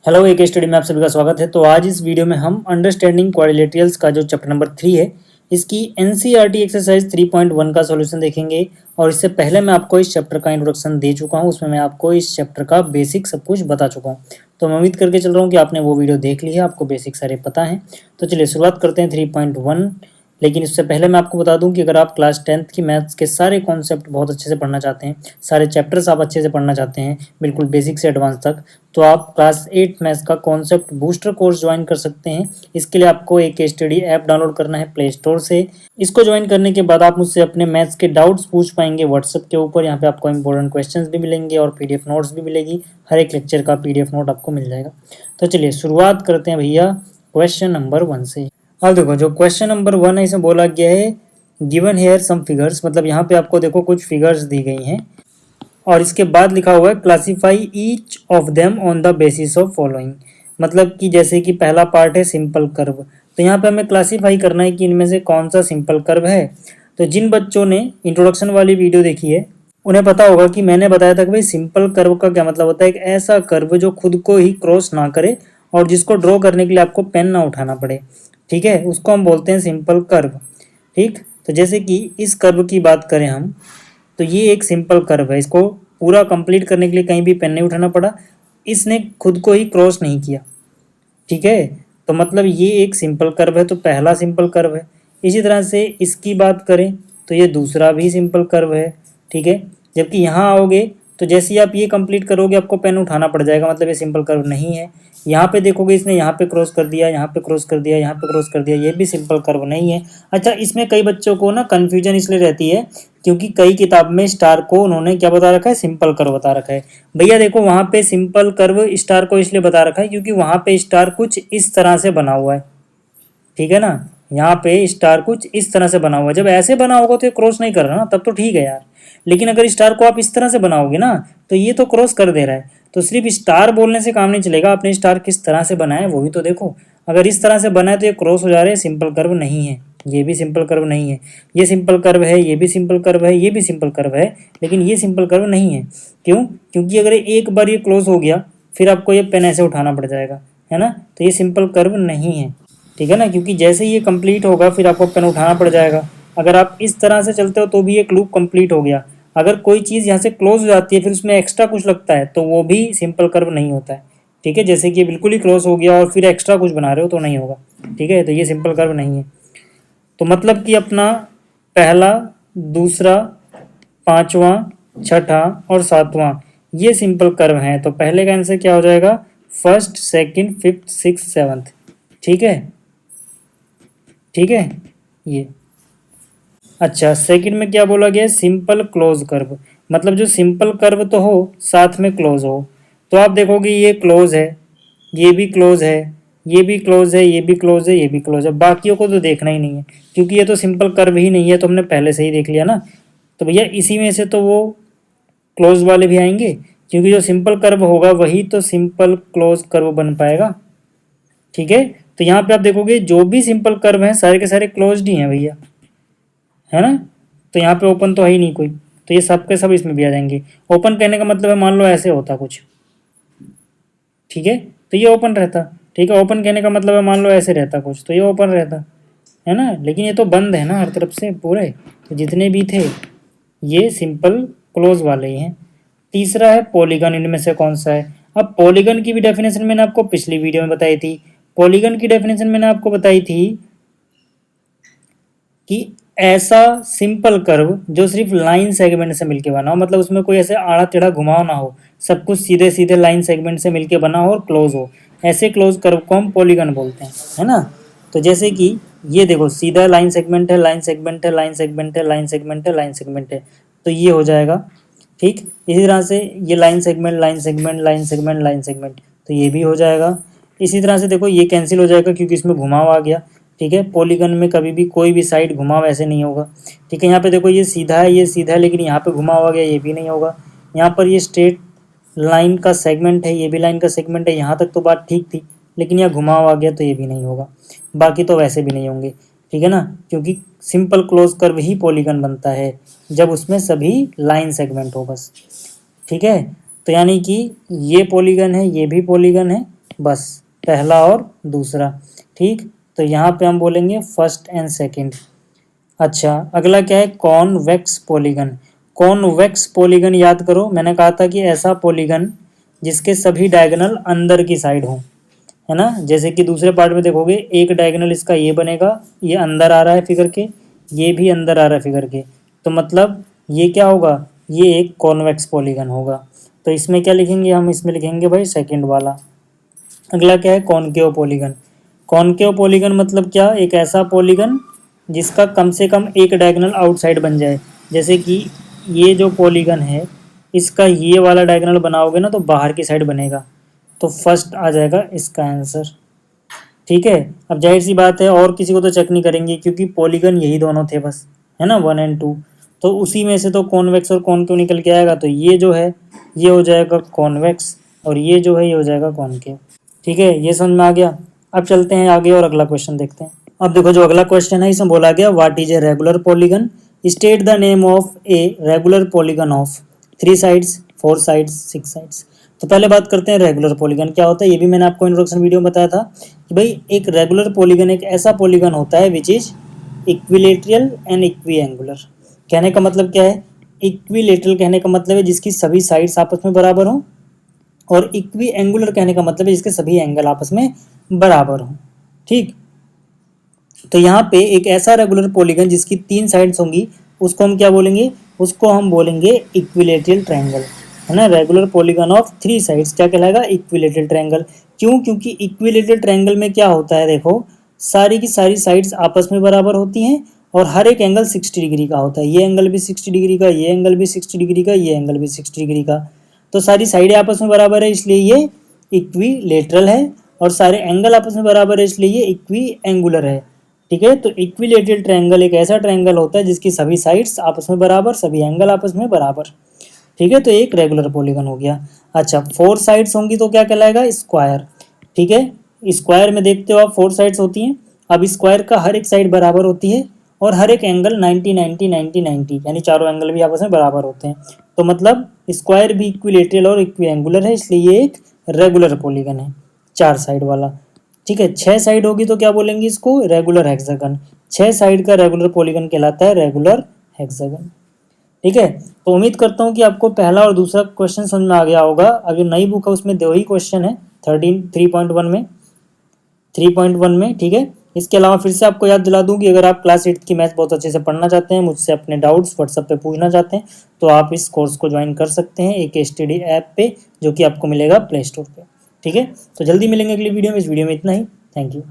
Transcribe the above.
Hello, एक study में आप सभी का स्वागत है। तो आज इस वीडियो में हम अंडरस्टैंडिंग क्वाड्रिलेटरल्स का जो चैप्टर नंबर 3 है, इसकी एनसीईआरटी एक्सरसाइज 3.1 का सॉल्यूशन देखेंगे। और इससे पहले मैं आपको इस चैप्टर का इंट्रोडक्शन दे चुका हूं, उसमें मैं आपको इस चैप्टर का बेसिक सब कुछ बता चुका हूं। तो मैं उम्मीद करके चल रहा हूं कि आपने वो वीडियो देख ली है, आपको बेसिक सारे पता हैं। तो चलिए शुरुआत करते हैं 3.1। लेकिन इससे पहले मैं आपको बता दूं कि अगर आप क्लास 10th की मैथ्स के सारे कॉन्सेप्ट बहुत अच्छे से पढ़ना चाहते हैं, सारे चैप्टर्स आप अच्छे से पढ़ना चाहते हैं, बिल्कुल बेसिक से एडवांस तक, तो आप क्लास 8 मैथ्स का कॉन्सेप्ट बूस्टर कोर्स ज्वाइन कर सकते हैं। इसके लिए आपको एक स्टडी ऐप डाउनलोड करना है प्ले स्टोर से। इसको ज्वाइन करने के बाद आप मुझसे अपने मैथ्स के डाउट्स पूछ पाएंगे व्हाट्सएप के ऊपर। यहाँ पे आपको इंपॉर्टेंट क्वेश्चंस भी मिलेंगे और पीडीएफ नोट्स भी मिलेगी। हर एक लेक्चर का पीडीएफ नोट आपको मिल जाएगा। तो चलिए शुरुआत करते हैं भैया क्वेश्चन नंबर 1 से। अब देखो, जो क्वेश्चन नंबर 1 है इसमें बोला गया है गिवन हेयर सम फिगर्स, मतलब यहाँ पे आपको देखो कुछ फिगर्स दी गई हैं और इसके बाद लिखा हुआ है classify each of them on the basis of following. मतलब कि जैसे कि पहला पार्ट है सिंपल कर्व, तो यहाँ पे हमें क्लासीफाई करना है कि इनमें से कौन सा सिंपल कर्व है। तो जिन बच्चों ने इंट्रोडक्शन वाली वीडियो देखी है उन्हें पता होगा कि मैंने बताया था कि भाई सिंपल कर्व का क्या मतलब होता है। एक ऐसा कर्व जो खुद को ही क्रॉस ना करे और जिसको ड्रॉ करने के लिए आपको पेन ना उठाना पड़े, ठीक है, उसको हम बोलते हैं सिंपल कर्व। ठीक, तो जैसे कि इस कर्व की बात करें हम, तो ये एक सिंपल कर्व है। इसको पूरा कंप्लीट करने के लिए कहीं भी पेन नहीं उठाना पड़ा, इसने खुद को ही क्रॉस नहीं किया, ठीक है। तो मतलब ये एक सिंपल कर्व है, तो पहला सिंपल कर्व है। इसी तरह से इसकी बात करें तो ये दूसरा भी सिंपल कर्व है, ठीक है। जबकि यहाँ आओगे तो जैसे ही आप ये कंप्लीट करोगे आपको पेन उठाना पड़ जाएगा, मतलब ये सिंपल कर्व नहीं है। यहाँ पे देखोगे इसने यहाँ पे क्रॉस कर दिया, यहाँ पे क्रॉस कर दिया, यहाँ पे क्रॉस कर दिया, ये भी सिंपल कर्व नहीं है। अच्छा, इसमें कई बच्चों को ना कन्फ्यूजन इसलिए रहती है क्योंकि कई किताब में स्टार को उन्होंने क्या बता रखा है, सिंपल कर्व बता रखा है। भैया देखो, वहाँ पे सिंपल कर्व स्टार को इसलिए बता रखा है क्योंकि वहाँ पे स्टार कुछ इस तरह से बना हुआ है, ठीक है ना। यहाँ पे स्टार कुछ इस तरह से बना हुआ है। जब ऐसे बना होगा तो ये क्रॉस नहीं कर रहा ना, तब तो ठीक है यार। लेकिन अगर स्टार को आप इस तरह से बनाओगे ना तो ये तो क्रॉस कर दे रहा है। तो सिर्फ स्टार बोलने से काम नहीं चलेगा, आपने स्टार किस तरह से बनाया है वो भी तो देखो। अगर इस तरह से बना है तो ये क्रॉस हो जा रहा है, सिंपल कर्व नहीं है। ये भी सिंपल कर्व नहीं है, ये सिंपल कर्व है, ये भी सिंपल कर्व है, ये भी सिंपल कर्व है, लेकिन ये सिंपल कर्व नहीं है। क्यों? क्योंकि अगर एक बार ये क्लोज हो गया फिर आपको ये पेन ऐसे उठाना पड़ जाएगा, है ना। तो ये सिंपल कर्व नहीं है, ठीक है ना, क्योंकि जैसे ही ये कंप्लीट होगा फिर आपको पेन उठाना पड़ जाएगा। अगर आप इस तरह से चलते हो तो भी एक लूप कंप्लीट हो गया। अगर कोई चीज़ यहाँ से क्लोज हो जाती है फिर उसमें एक्स्ट्रा कुछ लगता है तो वो भी सिंपल कर्व नहीं होता है, ठीक है। जैसे कि ये बिल्कुल ही क्लोज हो गया और फिर एक्स्ट्रा कुछ बना रहे हो तो नहीं होगा, ठीक है। तो ये सिंपल कर्व नहीं है। तो मतलब कि अपना पहला, दूसरा, पांचवा, छठा और सातवां ये सिंपल कर्व हैं। तो पहले का आंसर क्या हो जाएगा, first, second, fifth, six, seventh, ठीक है, ठीक है ये। अच्छा, सेकंड में क्या बोला गया, सिंपल क्लोज कर्व, मतलब जो सिंपल कर्व तो हो साथ में क्लोज हो। तो आप देखोगे ये क्लोज है, ये भी क्लोज है, ये भी क्लोज है, ये भी क्लोज है, ये भी क्लोज है। बाकियों को तो देखना ही नहीं है क्योंकि ये तो सिंपल कर्व ही नहीं है, तो हमने पहले से ही देख लिया ना। तो भैया इसी में से तो वो क्लोज वाले भी आएंगे, क्योंकि जो सिंपल कर्व होगा वही तो सिंपल क्लोज कर्व बन पाएगा, ठीक है। तो यहाँ पे आप देखोगे जो भी सिंपल कर्व हैं सारे के सारे क्लोज्ड ही हैं भैया, है ना। तो यहाँ पे ओपन तो है ही नहीं कोई, तो ये सब के सब इसमें भी आ जाएंगे। ओपन कहने का मतलब है मान लो ऐसे होता कुछ, ठीक है, तो ये ओपन रहता, ठीक है। ओपन कहने का मतलब है मान लो ऐसे रहता कुछ, तो ये ओपन रहता, है ना। लेकिन ये तो बंद है ना हर तरफ से पूरे, तो जितने भी थे ये सिंपल क्लोज वाले ही हैं। तीसरा है पॉलीगन, इनमें से कौन सा है। अब पॉलीगन की भी डेफिनेशन मैंने आपको पिछली वीडियो में बताई थी। पॉलीगन की डेफिनेशन मैंने आपको बताई थी कि ऐसा सिंपल कर्व जो सिर्फ लाइन सेगमेंट से मिलके बना हो, मतलब उसमें कोई ऐसे आड़ा टेढ़ा घुमाव ना हो, सब कुछ सीधे सीधे लाइन सेगमेंट से मिलके बना हो और क्लोज हो, ऐसे क्लोज कर्व को हम पॉलीगन बोलते हैं, है ना। तो जैसे कि ये देखो, सीधा लाइन सेगमेंट है, लाइन सेगमेंट है, लाइन सेगमेंट है, लाइन सेगमेंट है, लाइन सेगमेंट है, तो ये हो जाएगा, ठीक। इसी तरह से ये line segment, line segment, line segment, line segment, तो ये भी हो जाएगा। इसी तरह से देखो ये कैंसिल हो जाएगा क्योंकि इसमें घुमाव आ गया, ठीक है। पॉलीगन में कभी भी कोई भी साइड घुमाव ऐसे नहीं होगा, ठीक है। यहाँ पे देखो ये सीधा है, ये सीधा है, लेकिन यहाँ पे घुमाव आ गया, ये भी नहीं होगा। यहाँ पर ये स्ट्रेट लाइन का सेगमेंट है, ये भी लाइन का सेगमेंट है, यहाँ तक तो बात ठीक थी, लेकिन यहाँ घुमाव आ गया तो ये भी नहीं होगा। बाकी तो वैसे भी नहीं होंगे, ठीक है ना, क्योंकि सिंपल क्लोज कर्व ही पॉलीगन बनता है जब उसमें सभी लाइन सेगमेंट हो बस, ठीक है। तो यानी कि ये पॉलीगन है, ये भी पॉलीगन है, बस पहला और दूसरा। ठीक, तो यहाँ पे हम बोलेंगे फर्स्ट एंड सेकंड। अच्छा, अगला क्या है, कॉन्वेक्स पॉलीगन। कॉन्वेक्स पॉलीगन याद करो, मैंने कहा था कि ऐसा पॉलीगन जिसके सभी डायगोनल अंदर की साइड हो, है ना। जैसे कि दूसरे पार्ट में देखोगे, एक डायगोनल इसका ये बनेगा, ये अंदर आ रहा है फिगर के, ये भी अंदर आ रहा है फिगर के, तो मतलब ये क्या होगा, ये एक कॉन्वेक्स पॉलीगन होगा। तो इसमें क्या लिखेंगे हम, इसमें लिखेंगे भाई सेकंड वाला। अगला क्या है, कॉनकेव पॉलीगन। कॉनकेव पॉलीगन मतलब क्या, एक ऐसा पॉलीगन जिसका कम से कम एक डायगोनल आउटसाइड बन जाए। जैसे कि ये जो पॉलीगन है, इसका ये वाला डायगोनल बनाओगे ना तो बाहर की साइड बनेगा, तो फर्स्ट आ जाएगा इसका आंसर। ठीक है, अब जाहिर सी बात है और किसी को तो चेक नहीं करेंगे क्योंकि पॉलीगन यही दोनों थे बस, है ना, 1 और 2। तो उसी में से तो कॉन्वेक्स और कॉनकेव निकल के आएगा, तो ये जो है ये हो जाएगा कॉन्वेक्स और ये जो है ये हो जाएगा कॉनकेव। ठीक है, ये समझ में आ गया। अब चलते हैं आगे और अगला क्वेश्चन देखते हैं। अब देखो जो अगला क्वेश्चन है इसमें बोला गया what is a regular polygon, state the name of a regular polygon of 3 sides 4 sides 6 sides. तो पहले बात करते हैं रेगुलर पॉलीगन क्या होता है। ये भी मैंने आपको इंट्रोडक्शन वीडियो में बताया था कि भाई एक रेगुलर पॉलीगन एक ऐसा पॉलीगन होता है which is equilateral and equi angular. कहने का मतलब क्या है, इक्विलेटरल कहने का मतलब है जिसकी सभी साइड्स आपस में बराबर हों, और इक्वी एंगुलर कहने का मतलब है जिसके सभी एंगल आपस में बराबर हों। ठीक, तो यहाँ पे एक ऐसा रेगुलर पॉलीगन जिसकी 3 साइड्स होंगी उसको हम क्या बोलेंगे, उसको हम बोलेंगे इक्विलेटरल ट्रायंगल, है ना। रेगुलर पॉलीगन ऑफ 3 साइड्स क्या कहलाएगा, इक्विलेटरल ट्रायंगल। क्यों, क्योंकि इक्विलेटरल ट्रायंगल में क्या होता है, देखो सारी की सारी साइड्स आपस में बराबर होती हैं और हर एक एंगल 60 डिग्री का होता है। ये एंगल भी 60 डिग्री का, ये एंगल भी 60 डिग्री का, ये एंगल भी 60 डिग्री का। तो सारी साइडें आपस में बराबर है इसलिए ये इक्विलेटरल है, और सारे एंगल आपस में बराबर है इसलिए ये इक्वी एंगुलर है। ठीक है, तो इक्विलेटरल ट्रायंगल एक ऐसा ट्रायंगल होता है जिसकी सभी साइड्स आपस में बराबर, सभी एंगल आपस में बराबर। ठीक है, तो एक रेगुलर पॉलीगन हो गया। अच्छा, 4 साइड्स होंगी तो क्या कहलाएगा, स्क्वायर। ठीक है, स्क्वायर में देखते हो आप 4 साइड्स होती हैं। अब स्क्वायर का हर एक साइड बराबर होती है और हर एक एंगल 90 90 90 90 यानी चारों एंगल भी आपस में बराबर होते हैं। तो मतलब स्क्वायर भी इक्विलेटरल और इक्वी एंगुलर है इसलिए ये एक रेगुलर पॉलीगन है 4 साइड वाला। ठीक है, 6 साइड होगी तो क्या बोलेंगे इसको, रेगुलर हेक्सागन। 6 साइड का रेगुलर पॉलीगन कहलाता है रेगुलर हेक्सागन। ठीक है, तो उम्मीद करता हूँ कि आपको पहला और दूसरा क्वेश्चन समझ में आ गया होगा। अगर नई बुक है उसमें 2 ही क्वेश्चन है 3.1 में 3.1 में। ठीक है, इसके अलावा फिर से आपको याद दिला दूं कि अगर आप क्लास 8 की मैथ बहुत अच्छे से पढ़ना चाहते हैं, मुझसे अपने डाउट्स व्हाट्सएप पे पूछना चाहते हैं, तो आप इस कोर्स को ज्वाइन कर सकते हैं एक स्टडी ऐप पे, जो कि आपको मिलेगा प्ले स्टोर पे। ठीक है, तो जल्दी मिलेंगे अगली वीडियो में। इस वीडियो में इतना ही। Thank you.